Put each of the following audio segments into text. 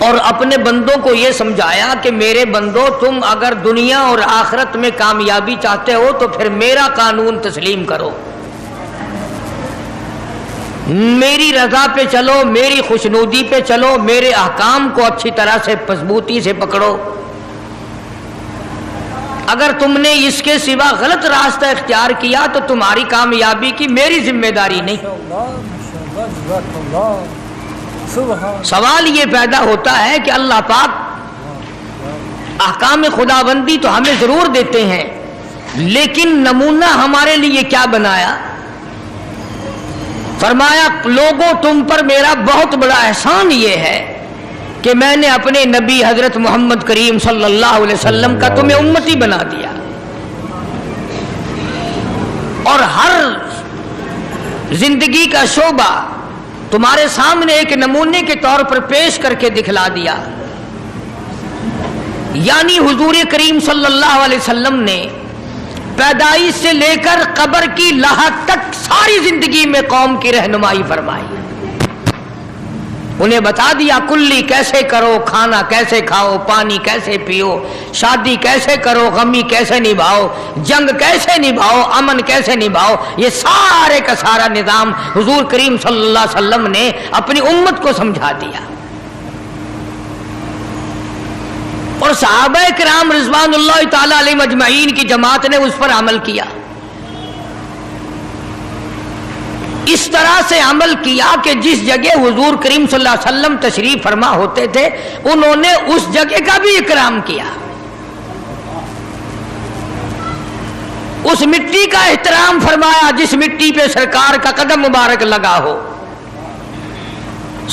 اور اپنے بندوں کو یہ سمجھایا کہ میرے بندو تم اگر دنیا اور آخرت میں کامیابی چاہتے ہو تو پھر میرا قانون تسلیم کرو، میری رضا پہ چلو، میری خوشنودی پہ چلو، میرے احکام کو اچھی طرح سے مضبوطی سے پکڑو۔ اگر تم نے اس کے سوا غلط راستہ اختیار کیا تو تمہاری کامیابی کی میری ذمہ داری نہیں۔ سوال یہ پیدا ہوتا ہے کہ اللہ پاک احکام خداوندی تو ہمیں ضرور دیتے ہیں، لیکن نمونہ ہمارے لیے کیا بنایا؟ فرمایا لوگوں تم پر میرا بہت بڑا احسان یہ ہے کہ میں نے اپنے نبی حضرت محمد کریم صلی اللہ علیہ وسلم کا تمہیں امتی بنا دیا، اور ہر زندگی کا شعبہ تمہارے سامنے ایک نمونے کے طور پر پیش کر کے دکھلا دیا۔ یعنی حضور کریم صلی اللہ علیہ وسلم نے پیدائش سے لے کر قبر کی لاحق تک ساری زندگی میں قوم کی رہنمائی فرمائی، انہیں بتا دیا کلی کیسے کرو، کھانا کیسے کھاؤ، پانی کیسے پیو، شادی کیسے کرو، غمی کیسے نبھاؤ، جنگ کیسے نبھاؤ، امن کیسے نبھاؤ، یہ سارے کا سارا نظام حضور کریم صلی اللہ علیہ وسلم نے اپنی امت کو سمجھا دیا۔ اور صحابہ کرام رضوان اللہ تعالی علیہم اجمعین کی جماعت نے اس پر عمل کیا، اس طرح سے عمل کیا کہ جس جگہ حضور کریم صلی اللہ علیہ وسلم تشریف فرما ہوتے تھے انہوں نے اس جگہ کا بھی اکرام کیا، اس مٹی کا احترام فرمایا جس مٹی پہ سرکار کا قدم مبارک لگا ہو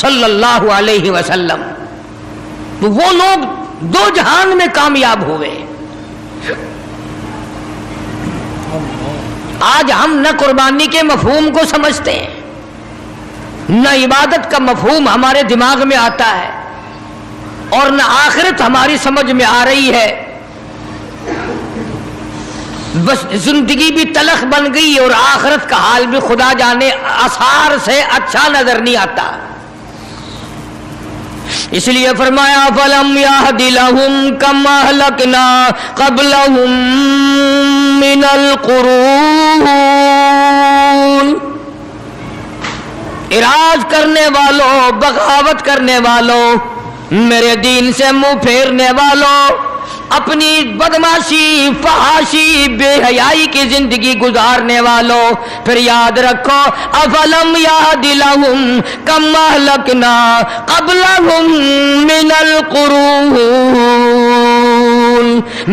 صلی اللہ علیہ وسلم۔ تو وہ لوگ دو جہان میں کامیاب ہوئے۔ آج ہم نہ قربانی کے مفہوم کو سمجھتے ہیں، نہ عبادت کا مفہوم ہمارے دماغ میں آتا ہے، اور نہ آخرت ہماری سمجھ میں آ رہی ہے۔ بس زندگی بھی تلخ بن گئی اور آخرت کا حال بھی خدا جانے آثار سے اچھا نظر نہیں آتا۔ اس لیے فرمایا فَلَمْ يَهْدِ لَهُمْ كَمْ أَهْلَكْنَا قَبْلَهُمْ مِنَ الْقُرُونِ۔ اراج کرنے والوں، بغاوت کرنے والوں، میرے دین سے منہ پھیرنے والوں، اپنی بدماشی، فحاشی، بے حیائی کی زندگی گزارنے والوں، پھر یاد رکھو افلم یہد لہم کم اہلکنا قبلہم من القرون،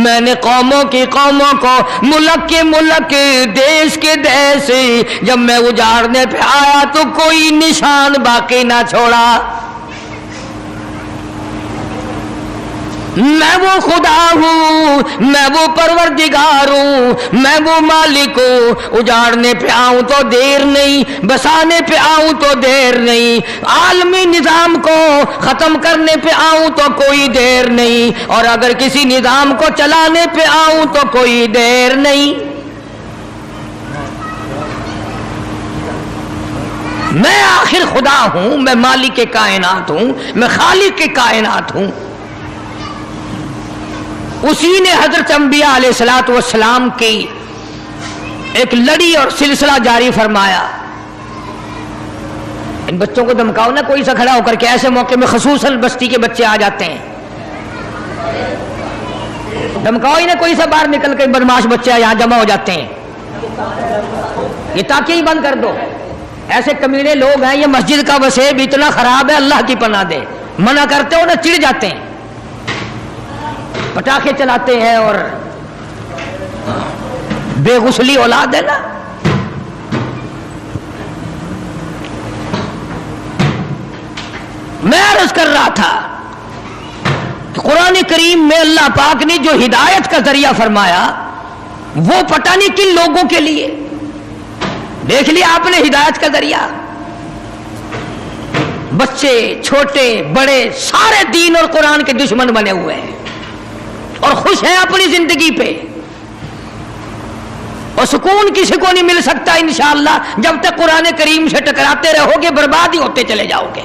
میں نے قوموں کی قوموں کو، ملک کے ملک، دیش کے دیش، جب میں اجاڑنے پہ آیا تو کوئی نشان باقی نہ چھوڑا۔ میں وہ خدا ہوں، میں وہ پروردگار ہوں، میں وہ مالک ہوں، اجاڑنے پہ آؤں تو دیر نہیں، بسانے پہ آؤں تو دیر نہیں، عالمی نظام کو ختم کرنے پہ آؤں تو کوئی دیر نہیں، اور اگر کسی نظام کو چلانے پہ آؤں تو کوئی دیر نہیں۔ میں آخر خدا ہوں، میں مالک کائنات ہوں، میں خالق کے کائنات ہوں۔ اسی نے حضرت انبیاء علیہ الصلوۃ والسلام کی ایک لڑی اور سلسلہ جاری فرمایا۔ ان بچوں کو دمکاؤ نہ کوئی سا کھڑا ہو کر کے، ایسے موقع میں خصوصاً بستی کے بچے آ جاتے ہیں، دمکاؤ ہی نہ کوئی سا، باہر نکل کے بدماش بچے یہاں جمع ہو جاتے ہیں، یہ تاکہ ہی بند کر دو۔ ایسے کمینے لوگ ہیں، یہ مسجد کا وسیب اتنا خراب ہے، اللہ کی پناہ دے، منع کرتے ہو نہ چڑ جاتے ہیں، پٹاخے چلاتے ہیں، اور بے غسلی اولاد ہے نا۔ میں عرض کر رہا تھا کہ قرآن کریم میں اللہ پاک نے جو ہدایت کا ذریعہ فرمایا وہ پتہ نہیں کن لوگوں کے لیے۔ دیکھ لیا آپ نے ہدایت کا ذریعہ، بچے چھوٹے بڑے سارے دین اور قرآن کے دشمن بنے ہوئے ہیں اور خوش ہیں اپنی زندگی پہ، اور سکون کسی کو نہیں مل سکتا انشاءاللہ جب تک قرآن کریم سے ٹکراتے رہو گے، برباد ہی ہوتے چلے جاؤ گے۔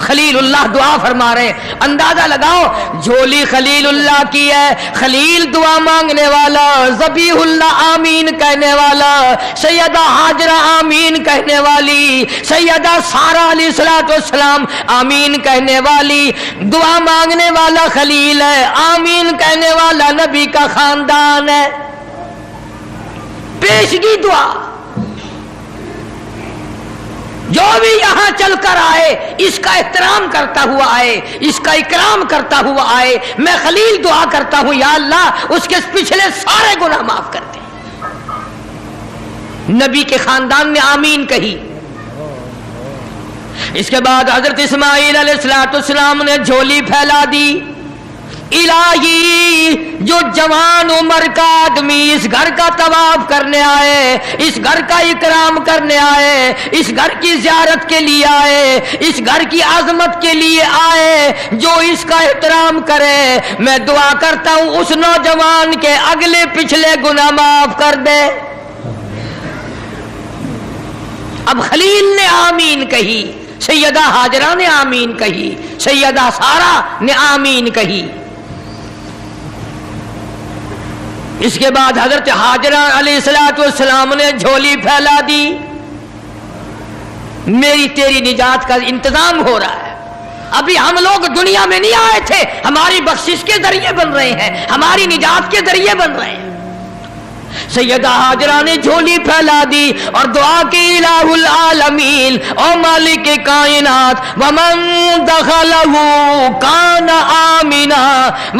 خلیل اللہ دعا فرما رہے ہیں. اندازہ لگاؤ جھولی خلیل اللہ کی ہے, خلیل دعا مانگنے والا, ذبیح اللہ آمین کہنے والا, سیدہ ہاجرہ آمین کہنے والی, سیدہ سارہ علیہ الصلوۃ والسلام آمین کہنے والی, دعا مانگنے والا خلیل ہے, آمین کہنے والا نبی کا خاندان ہے. پیشگی دعا, جو بھی یہاں چل کر آئے اس کا احترام کرتا ہوا آئے, اس کا اکرام کرتا ہوا آئے. میں خلیل دعا کرتا ہوں یا اللہ اس کے پچھلے سارے گناہ معاف کر دے. نبی کے خاندان نے آمین کہی. اس کے بعد حضرت اسماعیل علیہ السلام نے جھولی پھیلا دی. الہی جو جوان عمر کا آدمی اس گھر کا طواف کرنے آئے, اس گھر کا اکرام کرنے آئے, اس گھر کی زیارت کے لیے آئے, اس گھر کی عظمت کے لیے آئے, جو اس کا احترام کرے, میں دعا کرتا ہوں اس نوجوان کے اگلے پچھلے گناہ معاف کر دے. اب خلیل نے آمین کہی, سیدہ ہاجرہ نے آمین کہی, سیدہ سارہ نے آمین کہی. اس کے بعد حضرت ہاجرہ علیہ السلام نے جھولی پھیلا دی. میری تیری نجات کا انتظام ہو رہا ہے. ابھی ہم لوگ دنیا میں نہیں آئے تھے, ہماری بخشش کے ذریعے بن رہے ہیں, ہماری نجات کے ذریعے بن رہے ہیں. سیدہ ہاجرہ نے جھولی پھیلا دی اور دعا کی الہ العالمین او مالک کائنات ومن دخلہ کان آمنا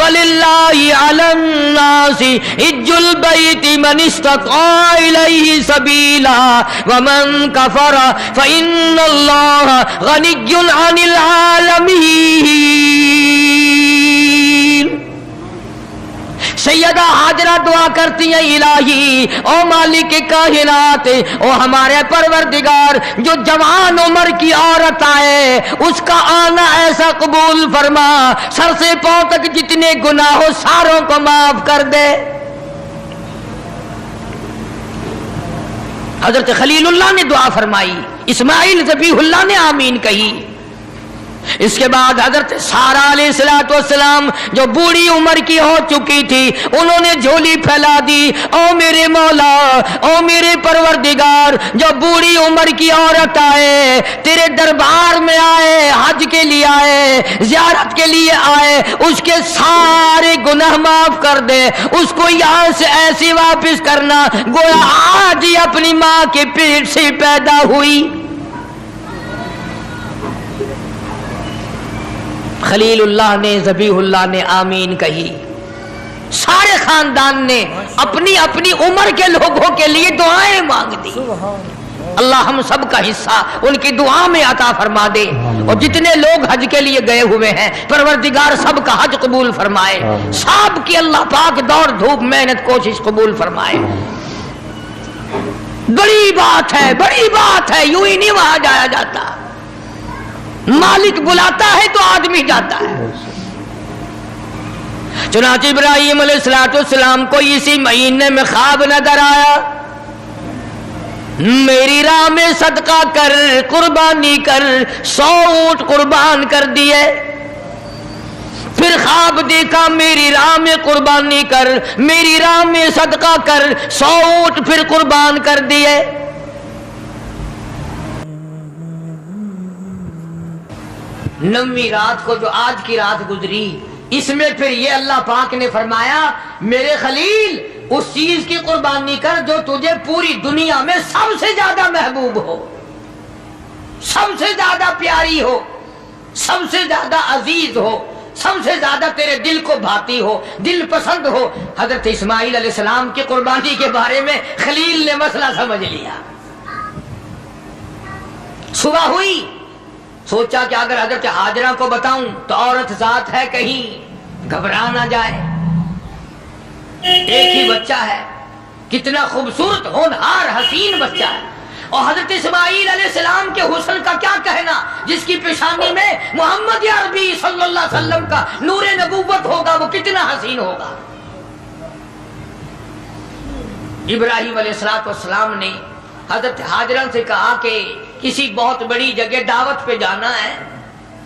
وللہ علی الناس حج البیت من استطاع الیہ سبیلا ومن کفر فإن اللہ غنی عن العالمین. سیدہ ہاجرہ دعا کرتی ہیں الہی او مالک کائنات, او ہمارے پروردگار, جو جوان عمر کی عورت آئے اس کا آنا ایسا قبول فرما, سر سے پاؤں تک جتنے گناہ ہو ساروں کو معاف کر دے. حضرت خلیل اللہ نے دعا فرمائی, اسماعیل ذبیح اللہ نے آمین کہی. اس کے بعد حضرت سارہ علیہ السلام جو بوڑھی عمر کی ہو چکی تھی انہوں نے جھولی پھیلا دی. او میرے مولا, او میرے پروردگار, جو بوڑھی عمر کی عورت آئے, تیرے دربار میں آئے, حج کے لیے آئے, زیارت کے لیے آئے, اس کے سارے گناہ معاف کر دے. اس کو یہاں سے ایسی واپس کرنا گویا آج ہی اپنی ماں کے پیٹ سے پیدا ہوئی. خلیل اللہ نے, ذبیح اللہ نے آمین کہی. سارے خاندان نے اپنی اپنی عمر کے لوگوں کے لیے دعائیں مانگ دی. اللہ ہم سب کا حصہ ان کی دعا میں عطا فرما دے, اور جتنے لوگ حج کے لیے گئے ہوئے ہیں پروردگار سب کا حج قبول فرمائے, سب کی اللہ پاک دوڑ دھوپ محنت کوشش قبول فرمائے. بڑی بات ہے, بڑی بات ہے, یوں ہی نہیں وہاں جایا جاتا, مالک بلاتا ہے تو آدمی جاتا ہے. چنانچہ ابراہیم علیہ السلام کو اسی مہینے میں خواب نظر آیا, میری راہ میں صدقہ کر, قربانی کر, 100 اونٹ قربان کر دیے. پھر خواب دیکھا میری راہ میں قربانی کر, میری راہ میں صدقہ کر, 100 اونٹ پھر قربان کر دیے. نویں رات کو جو آج کی رات گزری, اس میں پھر یہ اللہ پاک نے فرمایا میرے خلیل اس چیز کی قربانی کر جو تجھے پوری دنیا میں سب سے زیادہ محبوب ہو, سب سے زیادہ پیاری ہو, سب سے زیادہ عزیز ہو, سب سے زیادہ تیرے دل کو بھاتی ہو, دل پسند ہو. حضرت اسماعیل علیہ السلام کی قربانی کے بارے میں خلیل نے مسئلہ سمجھ لیا. صبح ہوئی, سوچا کہ اگر حضرت ہاجرہ کو بتاؤں تو عورت ذات ہے, کہیں گھبرا نہ جائے, ایک ہی بچہ ہے, کتنا خوبصورت ہونہار حسین بچہ ہے, اور حضرت اسماعیل علیہ السلام کے حسن کا کیا کہنا, جس کی پیشانی میں محمد عربی صلی اللہ علیہ وسلم کا نور نبوت ہوگا, وہ کتنا حسین ہوگا. ابراہیم علیہ السلام نے حضرت ہاجرہ سے کہا کہ کسی بہت بڑی جگہ دعوت پہ جانا ہے,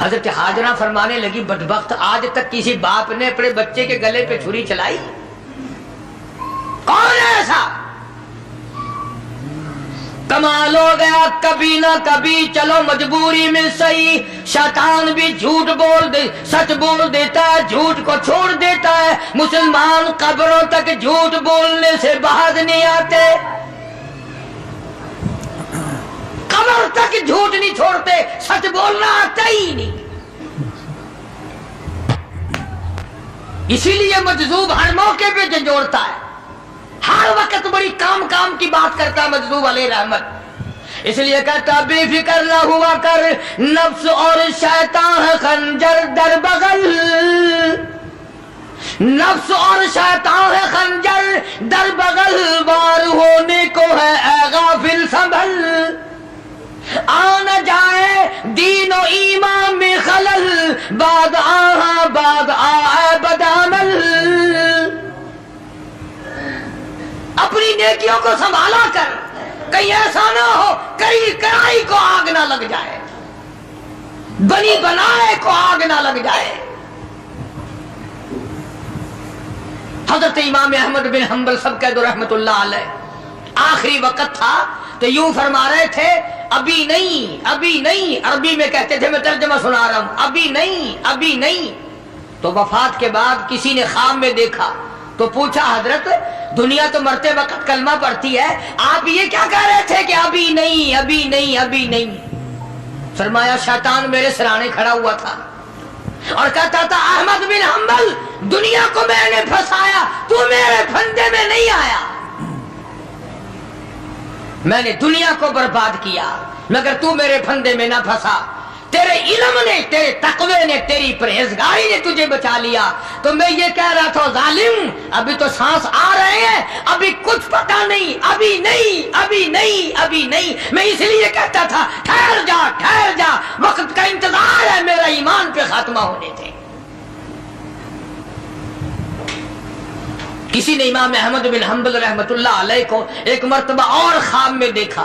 حضرت حاجرہ فرمانے لگی بدبخت آج تک کسی باپ نے اپنے بچے کے گلے پہ چھری چلائی؟ کون ہے ایسا؟ کمال ہو گیا، کبھی نہ کبھی چلو مجبوری میں صحیح شیطان بھی جھوٹ بول دے، سچ بول دیتا ہے، جھوٹ کو چھوڑ دیتا ہے۔ مسلمان قبروں تک جھوٹ بولنے سے باز نہیں آتے، قبر تک جھوٹ نہیں چھوڑتے، سچ بولنا آتا ہی نہیں۔ اسی لیے مجذوب ہر موقع پہ جھنجھوڑتا ہے، ہر وقت بڑی کام کی بات کرتا ہے مجذوب علیہ رحمت۔ اس لیے کہتا بے فکر نہ ہوا کر، نفس اور شیطان ہے خنجر در بغل، نفس اور شیطان ہے خنجر در بغل، وار ہونے کو ہے اے غافل سنبھل، آ نہ جائے دین و ایمان میں خلل، بعد آئے بدعمل۔ اپنی نیکیوں کو سنبھالا کر، کہیں ایسا نہ ہو کرائی کو آگ نہ لگ جائے، بنی بنائے کو آگ نہ لگ جائے۔ حضرت امام احمد بن حنبل سب کہہ دو رحمت اللہ علیہ، آخری وقت تھا تو یوں فرما رہے تھے ابھی نہیں ابھی نہیں، عربی میں کہتے تھے، میں ترجمہ سنا رہا ہوں، ابھی نہیں ابھی نہیں۔ تو وفات کے بعد کسی نے خواب میں دیکھا تو پوچھا حضرت دنیا تو مرتے وقت کلمہ پڑھتی ہے، آپ یہ کیا کہہ رہے تھے کہ ابھی نہیں ابھی نہیں ابھی نہیں؟ فرمایا شیطان میرے سرانے کھڑا ہوا تھا اور کہتا تھا احمد بن حنبل دنیا کو میں نے پھنسایا، تو میرے پھندے میں نہیں آیا، میں نے دنیا کو برباد کیا مگر تو میرے پھندے میں نہ پھنسا، تیرے علم نے، تیرے تقوی نے، تیری پرہیزگاری نے تجھے بچا لیا۔ تو میں یہ کہہ رہا تھا ظالم ابھی تو سانس آ رہے ہیں، ابھی کچھ پتا نہیں، ابھی نہیں ابھی نہیں ابھی نہیں۔ میں اس لیے کہتا تھا ٹھہر جا، وقت کا انتظار ہے، میرا ایمان پہ خاتمہ ہونے تھے۔ کسی نے امام احمد بن حنبل رحمت اللہ علیہ کو ایک مرتبہ اور خواب میں دیکھا۔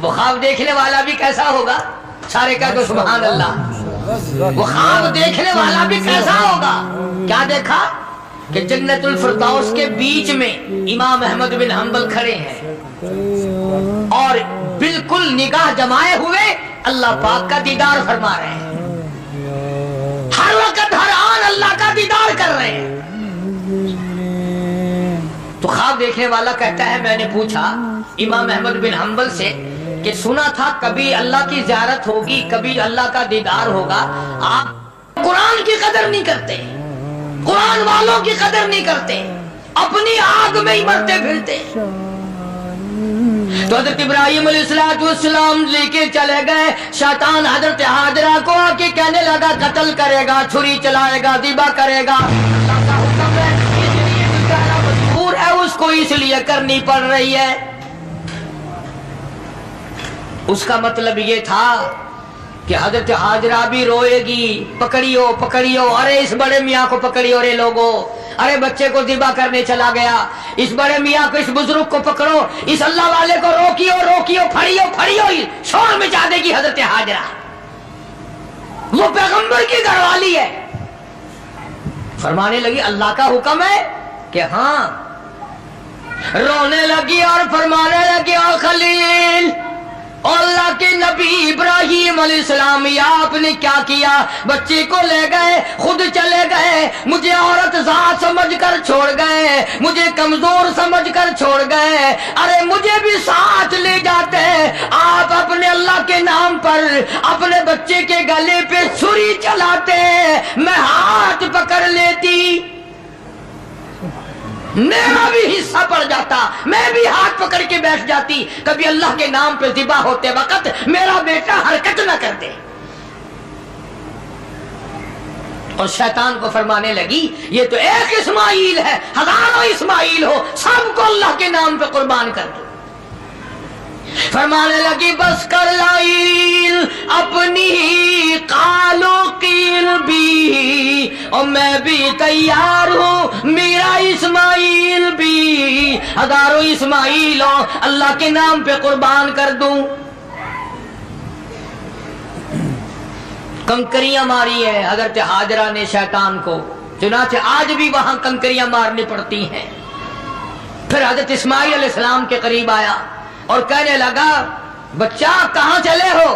وہ خواب دیکھنے والا بھی کیسا ہوگا؟ سارے کہہ دو سبحان اللہ۔ وہ خواب دیکھنے والا بھی کیسا ہوگا؟ کیا دیکھا کہ جنت الفردوس کے بیچ میں امام احمد بن حنبل کھڑے ہیں اور بالکل نگاہ جمائے ہوئے اللہ پاک کا دیدار فرما رہے ہیں، ہر وقت ہر آن اللہ کا دیدار کر رہے ہیں۔ تو خواب دیکھنے والا کہتا ہے میں نے پوچھا امام احمد بن حنبل سے کہ سنا تھا کبھی اللہ کی زیارت ہوگی، کبھی اللہ کا دیدار ہوگا، آپ قرآن کی قدر نہیں کرتے، قرآن والوں کی قدر نہیں کرتے، اپنی آگ میں ہی مرتے پھرتے۔ تو حضرت ابراہیم علیہ السلام لے کے چلے گئے، شیطان حضرت حاجرہ کو آ کے کہنے لگا قتل کرے گا، چھری چلائے گا، ذبح کرے گا، اللہ کا حکم ہے، اس لیے بیچارہ مجبور ہے، اس کو اس لیے کرنی پڑ رہی ہے۔ اس کا مطلب یہ تھا کہ حضرت حاجرہ بھی روئے گی، پکڑیو، ارے اس بڑے میاں کو پکڑیو رے لوگو، ارے بچے کو ذبح کرنے چلا گیا، اس بڑے میاں کو، اس بزرگ کو پکڑو، اس اللہ والے کو روکیو، پھڑیو، شور مچا دے گی حضرت حاجرہ، وہ پیغمبر کی گھر والی ہے۔ فرمانے لگی اللہ کا حکم ہے کہ ہاں، رونے لگی اور فرمانے لگی او خلیل، اللہ کے نبی ابراہیم علیہ السلام، یا آپ نے کیا کیا؟ بچے کو لے گئے، خود چلے گئے، مجھے عورت ذات سمجھ کر چھوڑ گئے، مجھے کمزور سمجھ کر چھوڑ گئے، ارے مجھے بھی ساتھ لے جاتے، آپ اپنے اللہ کے نام پر اپنے بچے کے گلے پہ چھری چلاتے، میں ہاتھ پکڑ لیتی، میرا بھی حصہ پڑ جاتا، میں بھی ہاتھ پکڑ کے بیٹھ جاتی، کبھی اللہ کے نام پہ ذبح ہوتے وقت میرا بیٹا حرکت نہ کرتے۔ اور شیطان کو فرمانے لگی یہ تو ایک اسماعیل ہے، ہزاروں اسماعیل ہو، سب کو اللہ کے نام پہ قربان کر دو۔ فرمانے لگی بس کر لائل اپنی قالو قیل بھی، اور میں بھی تیار ہوں، میرا اسماعیل بھی، ہزاروں اسماعیل ہو، اللہ کے نام پہ قربان کر دوں۔ کنکریاں ماری ہیں حضرت ہاجرہ نے شیطان کو، چنانچہ آج بھی وہاں کنکریاں مارنی پڑتی ہیں۔ پھر حضرت اسماعیل علیہ السلام کے قریب آیا اور کہنے لگا بچہ کہاں چلے ہو؟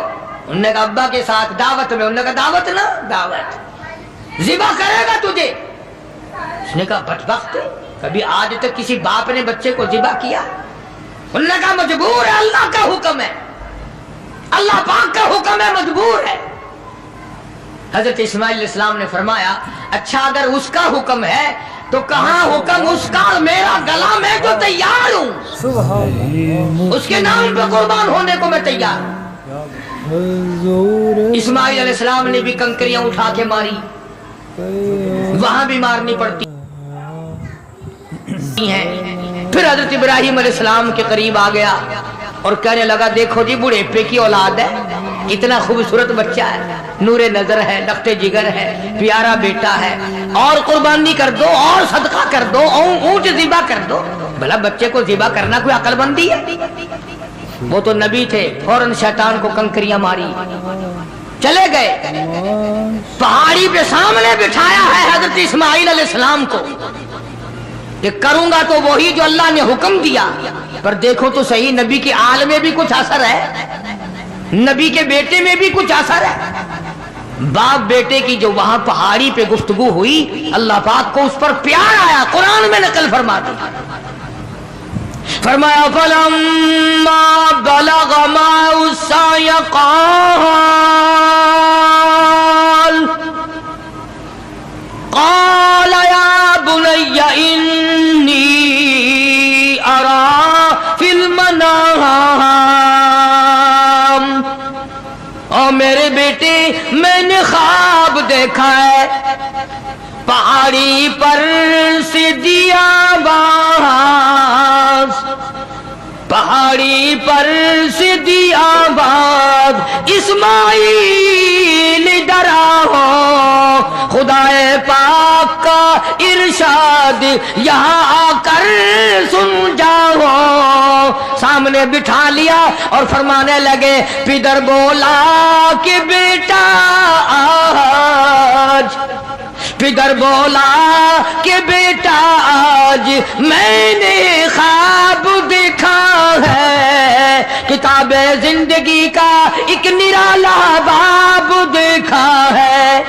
انہوں نے کہا ابا کے ساتھ دعوت میں۔ انہوں نے کہا دعوت نہ دعوت، ذبح کرے گا تجھے۔ اس نے کہا بدبخت، کبھی آج تک کسی باپ نے بچے کو ذبح کیا؟ انہوں نے کہا مجبور ہے، اللہ کا حکم ہے، اللہ پاک کا حکم ہے، مجبور ہے۔ حضرت اسماعیل علیہ السلام نے فرمایا اچھا اگر اس کا حکم ہے تو کہاں حکم اس کا؟ میرا گلا میں جو تیار ہوں، اس کے نام پہ قربان ہونے کو میں تیار ہوں۔ اسماعیل علیہ السلام نے بھی کنکریاں اٹھا کے ماری، وہاں بھی مارنی پڑتی ہیں۔ پھر حضرت ابراہیم علیہ السلام کے قریب آ گیا اور کہنے لگا دیکھو جی بڑھیپے کی اولاد ہے، اتنا خوبصورت بچہ ہے، نور نظر ہے، لخت جگر ہے، پیارا بیٹا ہے، اور قربانی کر دو اور صدقہ کر دو، اونٹ ذبح کر دو۔ بھلا بچے کو ذبح کرنا کوئی عقل مندی ہے؟ وہ تو نبی تھے، فوراً شیطان کو کنکریاں ماری، چلے گئے۔ پہاڑی پہ سامنے بٹھایا ہے حضرت اسماعیل علیہ السلام کو کہ کروں گا تو وہی جو اللہ نے حکم دیا، پر دیکھو تو صحیح نبی کے آل میں بھی کچھ اثر ہے، نبی کے بیٹے میں بھی کچھ اثر ہے۔ باپ بیٹے کی جو وہاں پہاڑی پہ گفتگو ہوئی، اللہ پاک کو اس پر پیار آیا، قرآن میں نقل فرماتے فرمایا فَلَمَّا بَلَغَ مَعَهُ السَّعْيَ قَالَ يَا بُنَيَّ إِنِّي أَرَىٰ فِي الْمَنَامِ، اور میرے بیٹے میں نے خواب دیکھا ہے، پہاڑی پر سے دیا باز، پہاڑی پر سے دیا باز، اسماعیل ڈرا ہو، خدا پاک کا ارشاد یہاں آ کر سن جاؤ۔ سامنے بٹھا لیا اور فرمانے لگے، پدر بولا کہ بیٹا آج، پدر بولا کہ بیٹا آج میں نے خواب دیکھا ہے، کتاب زندگی کا ایک نرالا باب دیکھا ہے،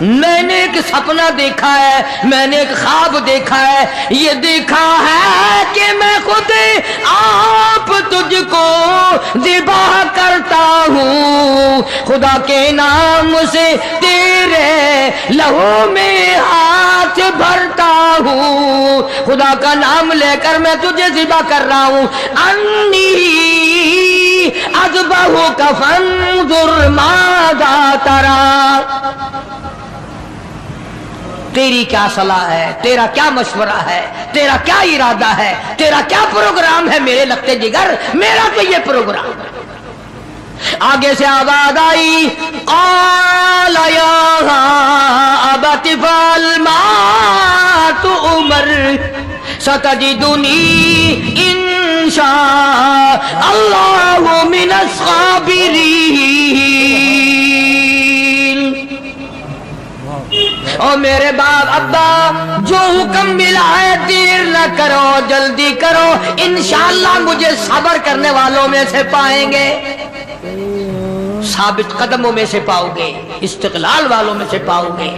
میں نے ایک سپنا دیکھا ہے، میں نے ایک خواب دیکھا ہے، یہ دیکھا ہے کہ میں خود آپ تجھ کو ذبح کرتا ہوں، خدا کے نام سے تیرے لہو میں ہاتھ بھرتا ہوں، خدا کا نام لے کر میں تجھے ذبح کر رہا ہوں۔ انی اذبحک فانظر ماذا تری، تیری کیا صلاح ہے، تیرا کیا مشورہ ہے، تیرا کیا ارادہ ہے، تیرا کیا پروگرام ہے میرے لگتے جگر؟ میرا تو یہ پروگرام۔ آگے سے آواز آئی قال یا ابت افعل ما تؤمر ستجدنی انشاء اللہ من الصابرین۔ اور میرے باپ ابا جو حکم ملا ہے دیر نہ کرو، جلدی کرو، انشاءاللہ مجھے صبر کرنے والوں میں سے پائیں گے، ثابت قدموں میں سے پاؤ گے، استقلال والوں میں سے پاؤ گے۔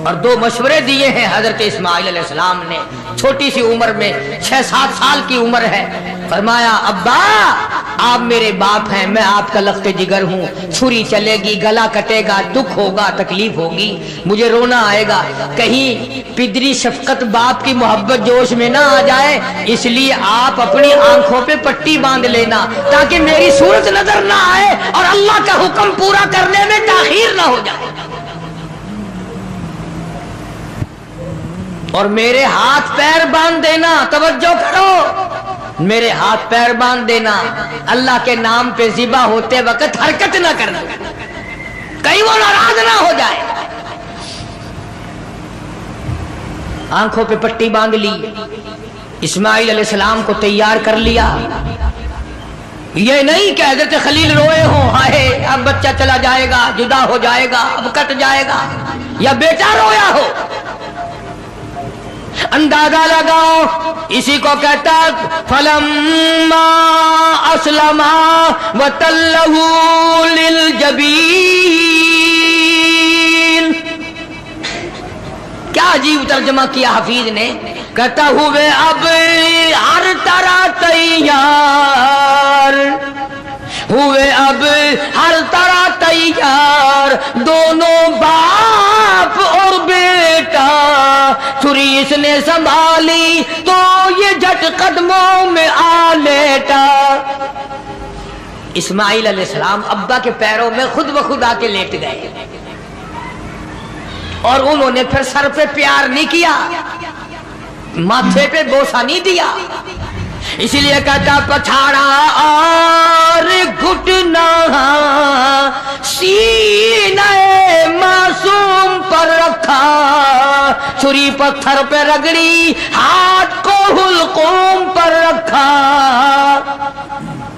اور دو مشورے دیے ہیں حضرت اسماعیل علیہ السلام نے، چھوٹی سی عمر میں 6-7 سال کی عمر ہے۔ فرمایا ابا آپ میرے باپ ہیں، میں آپ کا لخت جگر ہوں، چھری چلے گی، گلا کٹے گا، دکھ ہوگا، تکلیف ہوگی، مجھے رونا آئے گا، کہیں پدری شفقت باپ کی محبت جوش میں نہ آ جائے، اس لیے آپ اپنی آنکھوں پہ پٹی باندھ لینا تاکہ میری صورت نظر نہ آئے اور اللہ کا حکم پورا کرنے میں تاخیر نہ ہو جائے، اور میرے ہاتھ پیر باندھ دینا، توجہ کرو، میرے ہاتھ پیر باندھ دینا، اللہ کے نام پہ ذبح ہوتے وقت حرکت نہ کرنا، کہیں وہ ناراض نہ ہو جائے۔ آنکھوں پہ پٹی باندھ لی، اسماعیل علیہ السلام کو تیار کر لیا، یہ نہیں کہ حضرت خلیل روئے ہوں ہائے اب بچہ چلا جائے گا، جدا ہو جائے گا، اب کٹ جائے گا، یا بیٹا رویا ہو. اندازہ لگاؤ اسی کو کہتا فلما اسلما وتلہ للجبین. کیا عجیب ترجمہ کیا حفیظ نے. کہتا ہوئے اب ہر طرح تیار ہوئے، اب ہر طرح تیار دونوں باپ اور بیٹا. چھری اس نے سنبھالی تو یہ جھٹ قدموں میں آ لیٹا. اسماعیل علیہ السلام ابا کے پیروں میں خود بخود آ کے لیٹ گئے، اور انہوں نے پھر سر پہ پیار نہیں کیا، ماتھے پہ بوسہ نہیں دیا. اسی لیے کہتا پچھاڑا اور گھٹنا سینہ معصوم پر رکھا، چھری پتھر پہ رگڑی ہاتھ کو حلقوم پر رکھا.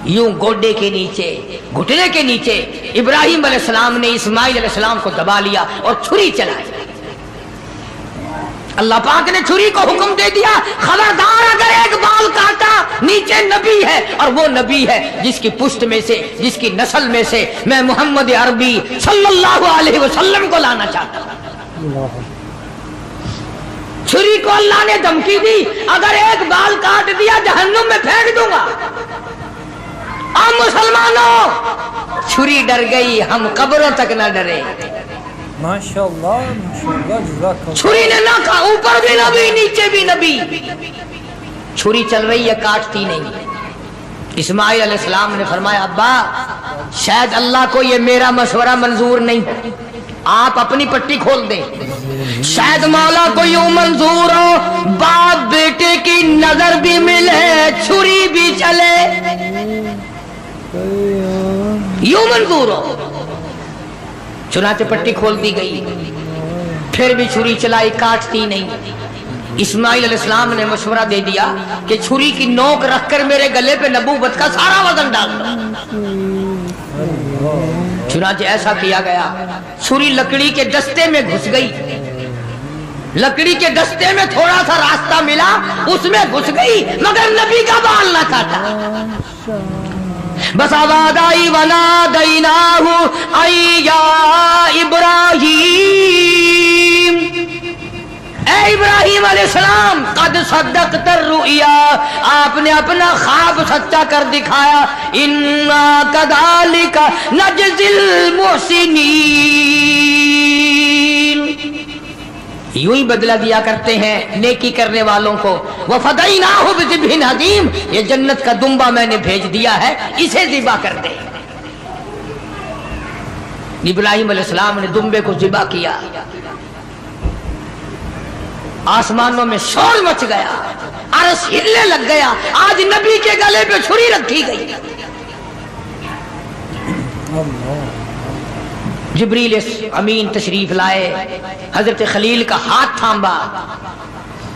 یوں گوڈے کے نیچے، گھٹنے کے نیچے ابراہیم علیہ السلام نے اسماعیل علیہ السلام کو دبا لیا اور چھری چلائی. اللہ پاک نے چھری کو حکم دے دیا خبردار اگر ایک بال کاٹا نیچے نبی ہے، اور وہ نبی ہے جس کی پشت میں سے، جس کی نسل میں سے میں محمد عربی صلی اللہ علیہ وسلم کو لانا چاہتا ہوں. چھری کو اللہ نے دھمکی دی اگر ایک بال کاٹ دیا جہنم میں پھینک دوں گا. اور مسلمانوں چھری ڈر گئی، ہم قبروں تک نہ ڈرے. ماشاءاللہ ماشاءاللہ جزاک اللہ. چھری نے نہ کہا اوپر بھی نبی نیچے بھی نبی. چھری چل رہی ہے کاٹتی نہیں. اسماعیل علیہ السلام نے فرمایا ابا شاید اللہ کو یہ میرا مشورہ منظور نہیں، آپ اپنی پٹی کھول دیں. شاید مولا کو یوں منظور ہو باپ بیٹے کی نظر بھی ملے چھری بھی چلے، یوں منظور ہو. چنانچہ پٹی کھول دی گئی، پھر بھی چھری چلائی کاٹتی نہیں. اسماعیل علیہ السلام نے مشورہ دے دیا کہ چھری کی نوک رکھ کر میرے گلے پہ نبوت کا سارا وزن ڈال دو. چنانچہ ایسا کیا گیا. چھری لکڑی کے دستے میں گھس گئی، لکڑی کے دستے میں تھوڑا سا راستہ ملا، اس میں گھس گئی مگر نبی کا بال نہ کاٹا. بس آواز آئی ونادیناہ ای یا ابراہیم، اے ابراہیم علیہ السلام قد صدقت الرؤیا، آپ نے اپنا خواب سچا کر دکھایا. انا کذالک نجزی المحسنین، یوں ہی بدلہ دیا کرتے ہیں نیکی کرنے والوں کو. وفدیناہ بذبح عظیم، یہ جنت کا دمبا میں نے بھیج دیا ہے، اسے ذبح کر دے. ابراہیم علیہ السلام نے دمبے کو ذبح کیا. آسمانوں میں شور مچ گیا، عرش ہلنے لگ گیا. آج نبی کے گلے پہ چھری رکھی گئی. جبریل امین تشریف لائے، حضرت خلیل کا ہاتھ تھاما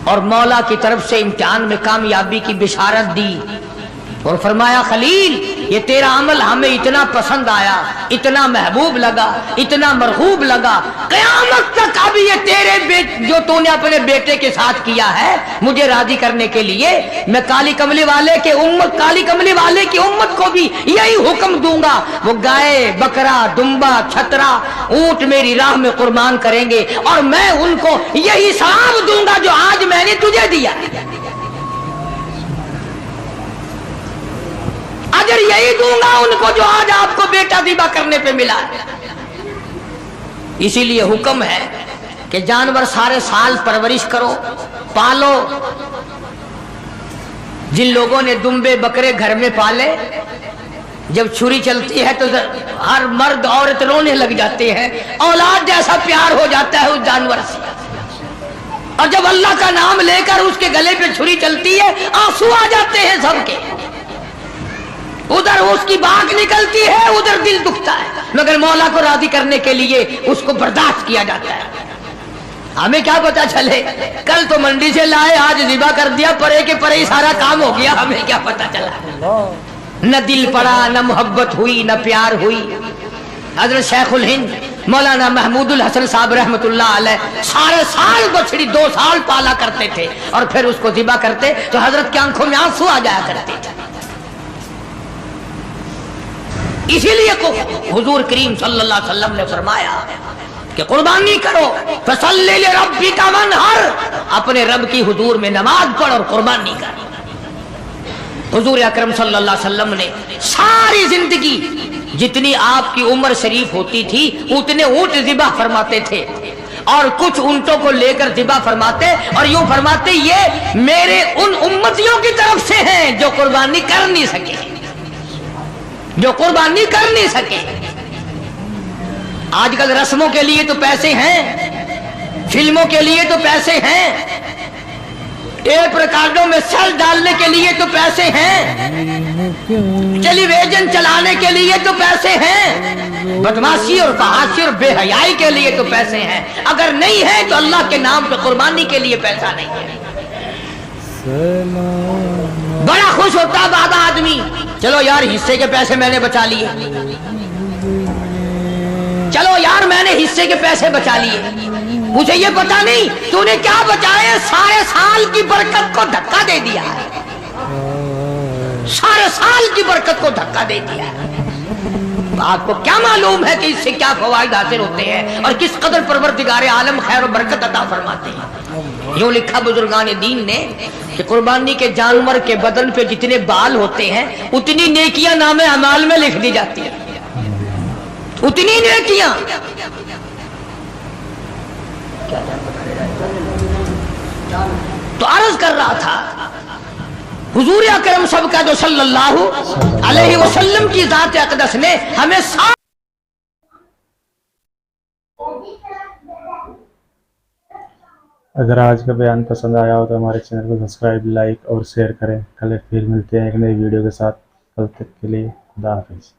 اور مولا کی طرف سے امتحان میں کامیابی کی بشارت دی اور فرمایا خلیل یہ تیرا عمل ہمیں اتنا پسند آیا، اتنا محبوب لگا، اتنا مرغوب لگا، قیامت تک اب یہ تیرے جو تو نے اپنے بیٹے کے ساتھ کیا ہے مجھے راضی کرنے کے لیے میں کالی کملی والے کی امت کو بھی یہی حکم دوں گا. وہ گائے، بکرا، دمبا، چھترا، اونٹ میری راہ میں قربان کریں گے اور میں ان کو یہی ثواب دوں گا جو آج میں نے تجھے دیا. اجر یہی دوں گا ان کو جو آج آپ کو بیٹا ذبح کرنے پہ ملا ہے. اسی لیے حکم ہے کہ جانور سارے سال پرورش کرو، پالو. جن لوگوں نے دمبے بکرے گھر میں پالے جب چھری چلتی ہے تو ہر مرد عورت رونے لگ جاتے ہیں، اولاد جیسا پیار ہو جاتا ہے اس جانور سے. اور جب اللہ کا نام لے کر اس کے گلے پہ چھری چلتی ہے آنسو آ جاتے ہیں سب کے. ادھر اس کی باغ نکلتی ہے، ادھر دل دکھتا ہے، مگر مولا کو راضی کرنے کے لیے اس کو برداشت کیا جاتا ہے. ہمیں کیا پتا چلے کل تو منڈی سے لائے آج ذبح کر دیا، پرے کے پرے ہی سارا کام ہو گیا، ہمیں کیا پتا چلا. نہ دل پڑا، نہ محبت ہوئی، نہ پیار ہوئی۔ حضرت شیخ الہند مولانا محمود الحسن صاحب رحمت اللہ علیہ سارے سال بچڑی 2 سال پالا کرتے تھے اور پھر اس کو ذبح کرتے تو حضرت کی آنکھوں میں آنسو آ جایا کرتے تھے۔ اسی لیے کو حضور کریم صلی اللہ علیہ وسلم نے فرمایا کہ قربانی کرو، فصلی لربک وانحر، اپنے رب کی حضور میں نماز پڑھ اور قربانی کر۔ حضور اکرم صلی اللہ علیہ وسلم نے ساری زندگی جتنی آپ کی عمر شریف ہوتی تھی اتنے اونٹ ذبح فرماتے تھے، اور کچھ اونٹوں کو لے کر ذبح فرماتے اور یوں فرماتے یہ میرے ان امتیوں کی طرف سے ہیں جو قربانی کر نہیں سکے، جو قربانی کر نہیں سکے۔ آج کل رسموں کے لیے تو پیسے ہیں، فلموں کے لیے تو پیسے ہیں، ٹیپ ریکارڈوں میں سیل ڈالنے کے لیے تو پیسے ہیں، ٹیلی ویژن چلانے کے لیے تو پیسے ہیں، بدماشی اور فحاشی اور بے حیائی کے لیے تو پیسے ہیں، اگر نہیں ہے تو اللہ کے نام پہ قربانی کے لیے پیسہ نہیں ہے۔ بڑا خوش ہوتا بابا آدمی، چلو یار حصے کے پیسے میں نے بچا لیے، چلو یار میں نے حصے کے پیسے بچا لیے۔ مجھے یہ پتا نہیں تو نے کیا بچایا، سارے سال کی برکت کو دھکا دے دیا ہے، سارے سال کی برکت کو دھکا دے دیا ہے۔ آپ کو کیا معلوم ہے کہ اس سے کیا فوائد حاصل ہوتے ہیں اور کس قدر پروردگار عالم خیر و برکت عطا فرماتے ہیں۔ یوں لکھا بزرگان دین نے کہ قربانی کے جانور کے بدن پہ جتنے بال ہوتے ہیں اتنی نیکیاں نام اعمال میں لکھ دی جاتی ہیں، اتنی نیکیاں۔ تو عرض کر رہا تھا حضور اکرم سب کا جو صلی اللہ علیہ وسلم کی ذات اقدس نے ہمیں اگر آج کا بیان پسند آیا ہو تو ہمارے چینل کو سبسکرائب، لائک اور شیئر کریں۔ کل پھر ملتے ہیں ایک نئی ویڈیو کے ساتھ، کل تک کے لیے خدا حافظ۔